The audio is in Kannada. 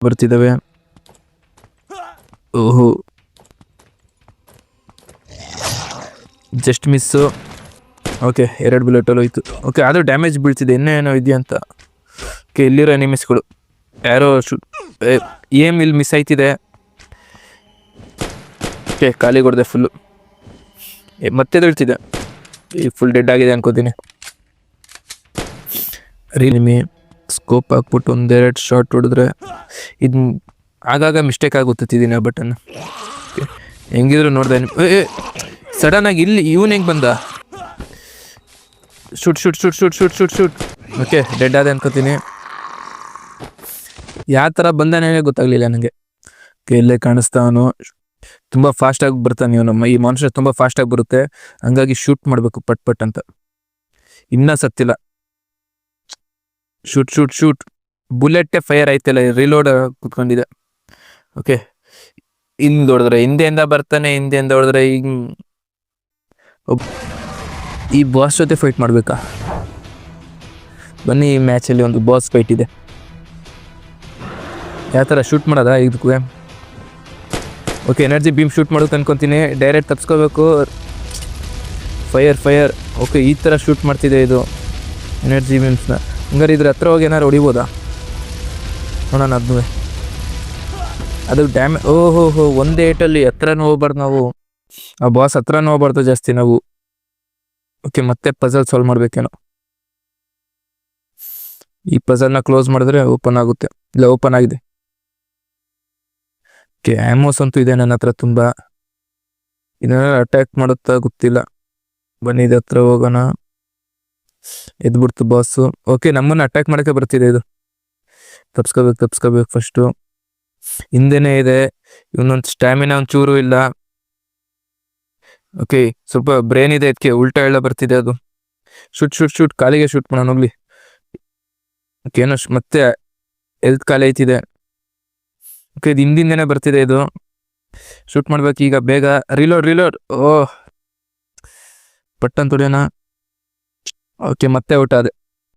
ಬರ್ತಿದ್ದಾವೆ. ಓಹೋ, ಜಸ್ಟ್ ಮಿಸ್ಸು. ಓಕೆ, 2 ಬುಲೆಟಲ್ಲಿ ಹೋಯ್ತು. ಓಕೆ, ಆದರೂ ಡ್ಯಾಮೇಜ್ ಬೀಳ್ತಿದೆ. ಇನ್ನೇನೋ ಇದೆಯಾ ಅಂತ. ಓಕೆ, ಇಲ್ಲಿರೋ ಎನಿಮಿಸ್ಗಳು ಯಾರೋ ಏಮ್ ಇಲ್ಲಿ ಮಿಸ್ ಆಯ್ತಿದೆ. ಓಕೆ, ಖಾಲಿ ಕೊಡಿದೆ ಫುಲ್ಲು. ಮತ್ತೆ ಎದ್ದೇಳ್ತಿದೆ. ಈಗ ಫುಲ್ ಡೆಡ್ ಆಗಿದೆ ಅನ್ಕೋತೀನಿ. ನಿಮಿ ಸ್ಕೋಪ್ ಹಾಕ್ಬಿಟ್ಟು 1-2 ಶಾಟ್ ಹೊಡೆದ್ರೆ ಇದು ಆಗಾಗ ಮಿಸ್ಟೇಕ್ ಆಗುತ್ತಿದ್ದೀನಿ ಆ ಬಟನ್. ಹೆಂಗಿದ್ರು ನೋಡ್ದೆ. ಸಡನ್ನಾಗಿ ಇಲ್ಲಿ ಇವನು ಹೆಂಗೆ ಬಂದ? Shoot shoot shoot shoot shoot shoot shoot. Okay, dead ಆದ ಅನ್ಕೋತೀನಿ. ಯಾವ ಥರ ಬಂದಾನೆ ಗೊತ್ತಾಗಲಿಲ್ಲ ನನಗೆ. ಇಲ್ಲೇ ಕಾಣಿಸ್ತಾವನು. ತುಂಬ ಫಾಸ್ಟಾಗಿ ಬರ್ತಾನೆ ಇವನು. ಈ ಮಾನ್ಸ್ಟರ್ ತುಂಬ ಫಾಸ್ಟಾಗಿ ಬರುತ್ತೆ, ಹಂಗಾಗಿ ಶೂಟ್ ಮಾಡಬೇಕು ಪಟ್ ಪಟ್ ಅಂತ. ಇನ್ನೂ ಸತ್ತಿಲ್ಲ. Shoot shoot shoot. ಬುಲೆಟ್ಟೇ ಫೈರ್ ಆಯ್ತಲ್ಲ, ರಿಲೋಡ್ ಕುತ್ಕೊಂಡಿದೆ. ಓಕೆ, ಹಿಂದೆ ಹೊಡೆದ್ರೆ ಹಿಂದೆಯಿಂದ ಬರ್ತಾನೆ, ಹಿಂದೆಯಿಂದ ಹೊಡೆದ್ರೆ ಈಗ ಈ ಬಾಸ್ ಜೊತೆ ಫೈಟ್ ಮಾಡಬೇಕಾ? ಬನ್ನಿ, ಈ ಮ್ಯಾಚಲ್ಲಿ ಒಂದು ಬಾಸ್ ಫೈಟ್ ಇದೆ. ಯಾವ ಥರ ಶೂಟ್ ಮಾಡೋದಾ ಇದಕ್ಕೂ? ಓಕೆ, ಎನರ್ಜಿ ಬೀಮ್ ಶೂಟ್ ಮಾಡೋದು ಅನ್ಕೊತೀನಿ. ಡೈರೆಕ್ಟ್ ತಪ್ಸ್ಕೋಬೇಕು. Fire fire. ಓಕೆ, ಈ ಥರ ಶೂಟ್ ಮಾಡ್ತಿದೆ ಇದು ಎನರ್ಜಿ ಬೀಮ್ಸ್ನ. ಹಂಗಾರೆ ಇದ್ರ ಹತ್ರ ಹೋಗಿ ಏನಾರು ಹೊಡಿಬೋದಾ ನೋಡೋಣ ಅದನ್ನೂ. ಅದು ಓಹೋ, ಒಂದೇ ಏಟಲ್ಲಿ ಹತ್ರನೂ ಹೋಗ್ಬಾರ್ದು ನಾವು. ಆ ಬಾಸ್ ಹತ್ರನೂ ಹೋಗ್ಬಾರ್ದು ಜಾಸ್ತಿ ನಾವು. ಓಕೆ, ಮತ್ತೆ ಪಜಲ್ ಸಾಲ್ವ್ ಮಾಡಬೇಕೇನೋ. ಈ ಪಜಲ್ನ ಕ್ಲೋಸ್ ಮಾಡಿದ್ರೆ ಓಪನ್ ಆಗುತ್ತೆ. ಇಲ್ಲ, ಓಪನ್ ಆಗಿದೆ. ಓಕೆ, ಆ್ಯಮೋಸ್ ಅಂತೂ ಇದೆ ನನ್ನ ಹತ್ರ ತುಂಬ. ಇದನ್ನ ಅಟ್ಯಾಕ್ ಮಾಡುತ್ತಾ ಗೊತ್ತಿಲ್ಲ. ಬನ್ನಿ, ಇದು ಹತ್ರ ಹೋಗೋಣ. ಎದ್ಬಿಡ್ತು ಬಾಸು. ಓಕೆ, ನಮ್ಮನ್ನು ಅಟ್ಯಾಕ್ ಮಾಡೋಕ್ಕೆ ಬರ್ತಿದೆ ಇದು. ತಪ್ಸ್ಕೋಬೇಕು ಫಸ್ಟು. ಹಿಂದೆನೇ ಇದೆ. ಇವನೊಂದು ಸ್ಟ್ಯಾಮಿನಾ ಒಂಚೂರು ಇಲ್ಲ. ಓಕೆ, ಸ್ವಲ್ಪ ಬ್ರೇನ್ ಇದೆ ಇದಕ್ಕೆ. ಉಲ್ಟಾ ಎಲ್ಲ ಬರ್ತಿದೆ ಅದು. Shoot shoot shoot. ಕಾಲಿಗೆ ಶೂಟ್ ಮಾಡೋಣ ಹೋಗ್ಲಿ. ಓಕೆ, ಏನೋ ಮತ್ತೆ ಹೆಲ್ತ್ ಖಾಲಿ ಐತಿದೆ. ಓಕೆ, ಇದು ಹಿಂದಿಂದೇನೆ ಬರ್ತಿದೆ ಇದು. ಶೂಟ್ ಮಾಡ್ಬೇಕು ಈಗ ಬೇಗ. ರಿಲೋಡ್. ಓಹ್, ಪಟ್ಟನ್ ತುಡಿಯೋಣ. ಓಕೆ, ಮತ್ತೆ ಔಟ್ ಆದೆ.